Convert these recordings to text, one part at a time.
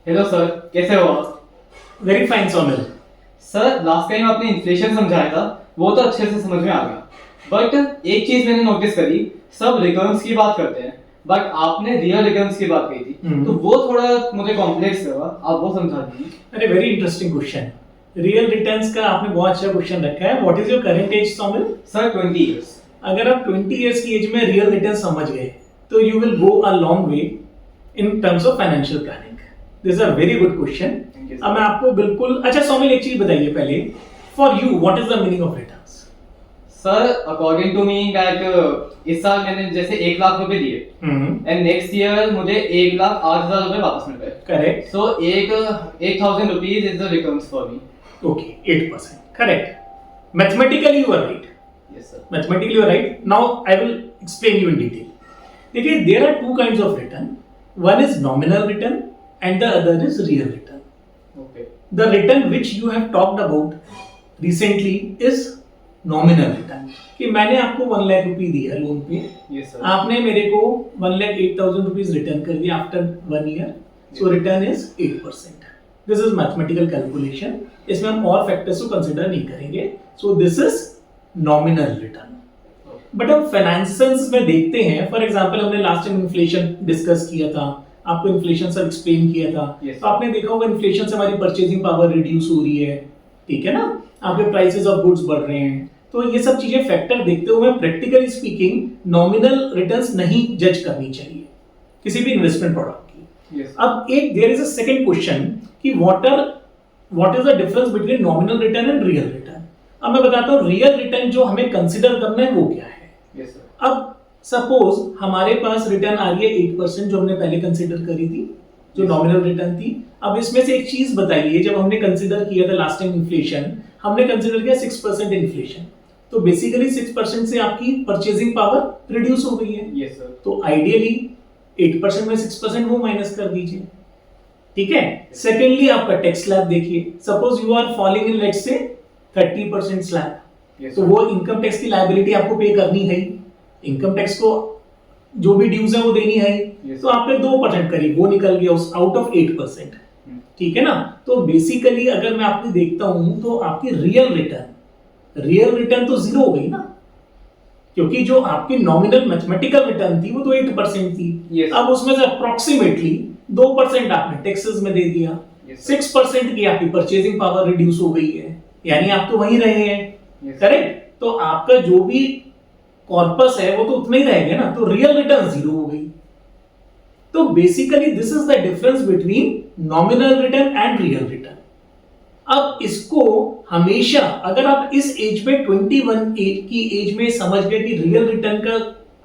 Hello sir, कैसे हो आप? Very fine Somil. Sir, last time आपने इन्फ्लेशन समझाया था, वो तो अच्छे से समझ में आ गया। बट एक चीज मैंने नोटिस करी, सब रिटर्न्स की बात करते हैं, बट आपने रियल रिटर्न्स की बात कही थी, तो वो थोड़ा मुझे कॉम्प्लेक्स लगा, आप वो समझा दीजिए। अरे very interesting question. Real returns का आपने बहुत अच्छा क्वेश्चन रखा है। What is your current age Somil? Sir, 20 years. अगर आप 20 इयर्स की एज में रियल रिटर्न समझ गए तो you will go a long way in terms of financial planning. This is a very good question. अब मैं आपको बिल्कुल अच्छा सोमिल एक चीज बताइए पहले, for you what is the meaning of returns? Sir, according to me that इस साल मैंने जैसे 1 लाख रुपए दिए एंड नेक्स्ट ईयर मुझे 1,08,000 रुपए वापस मिल गए। Correct. So 8,000 rupees is the returns for me. Okay, 8%। Correct. Mathematically you are right. Yes sir. Mathematically you are right. Now I will explain you in detail. देखिए, there are two kinds of return. One is nominal return and the other is real return. Okay. The return which you have talked about recently is nominal return. कि मैंने आपको 1 लाख रुपए दिया loan पे, yes sir. आपने मेरे को 1,08,000 rupees return कर दिया after 1 year, so return is 8%. This is mathematical calculation, इसमें हम और फैक्टर्स को कंसिडर नहीं करेंगे. So this is nominal return. But हम फाइनेंशियल्स में देखते हैं, फॉर एग्जांपल हमने लास्ट टाइम इन्फ्लेशन डिस्कस किया था, आपको इन्फ्लेशन सब एक्सप्लेन किया था. Yes. तो आपने देखा होगा इन्फ्लेशन से हमारी परचेजिंग पावर रिड्यूस हो रही है, ठीक है ना, आपके प्राइसेस ऑफ गुड्स बढ़ रहे हैं. तो ये सब चीजें फैक्टर देखते हुए प्रैक्टिकली स्पीकिंग नॉमिनल रिटर्न्स नहीं जज करनी चाहिए किसी भी इन्वेस्टमेंट प्रोडक्ट की. Yes. अब एक there is a second question कि what is the difference between nominal return and real return. अब मैं बताता हूँ रियल रिटर्न जो हमें कंसीडर करना है वो क्या है. Yes sir. अब सपोज हमारे पास रिटर्न आ रही है 8% जो हमने पहले कंसीडर करी थी, जो नॉमिनल रिटर्न थी. अब इसमें से एक चीज बताइए, जब हमने कंसीडर किया था लास्ट टाइम इन्फ्लेशन, हमने कंसीडर किया 6% इन्फ्लेशन, तो बेसिकली 6% से आपकी परचेजिंग पावर रिड्यूस हो गई है. Yes sir. तो आइडियली 8% में 6% वो माइनस कर दीजिए, ठीक है. सेकेंडली आपका टैक्स स्लैब देखिए, suppose you are falling in let's say 30% slab, तो वो इनकम टैक्स की लायबिलिटी आपको पे करनी है. इनकम टैक्स को जो भी ड्यूज है वो देनी है. तो आपने 2% करीब वो निकल गया उस आउट ऑफ 8%, ठीक है ना. तो बेसिकली अगर मैं आपकी देखता हूं तो आपकी रियल रिटर्न तो जीरो हो गई ना, क्योंकि जो आपकी नॉमिनल मैथमेटिकल रिटर्न थी वो तो 8% थी. Yes. अब उसमें से अप्रोक्सीमेटली 2% आपने टैक्सेस में दे दिया. Yes, 6% की आपकी परचेजिंग पावर रिड्यूस हो गई है, यानी आप तो वहीं रहे हैं. Yes. करेक्ट. तो आपका जो भी कॉर्पस है वो तो उतना ही रहेगा ना, तो रियल रिटर्न जीरो हो गई. तो basically this is the difference between nominal return and real return. अब इसको हमेशा अगर आप इस एज पे 21 एज की एज में समझ गए कि रियल रिटर्न का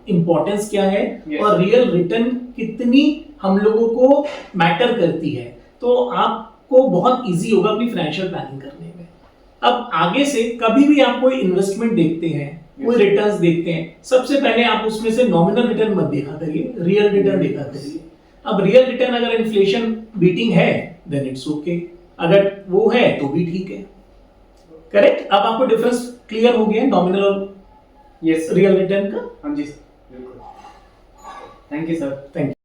इंपॉर्टेंस क्या है, Yes. और रियल रिटर्न कितनी हम लोगों को मैटर करती है, तो आपको बहुत इजी होगा अपनी फाइनेंशियल प्लानिंग करने में. अब आगे से कभी भी आप कोई इन्वेस्टमेंट देखते हैं, कोई रिटर्न्स देखते हैं, सबसे पहले आप उसमें से नॉमिनल रिटर्न मत देखा करिए, रियल रिटर्न देखा करिए. अब रियल रिटर्न अगर इन्फ्लेशन बीटिंग है देन इट्स ओके, अगर वो है तो भी ठीक है. करेक्ट. अब आपको डिफरेंस क्लियर हो गया नॉमिनल और यस रियल रिटर्न का. हाँ जी सर, बिल्कुल. Thank you sir. Thank you.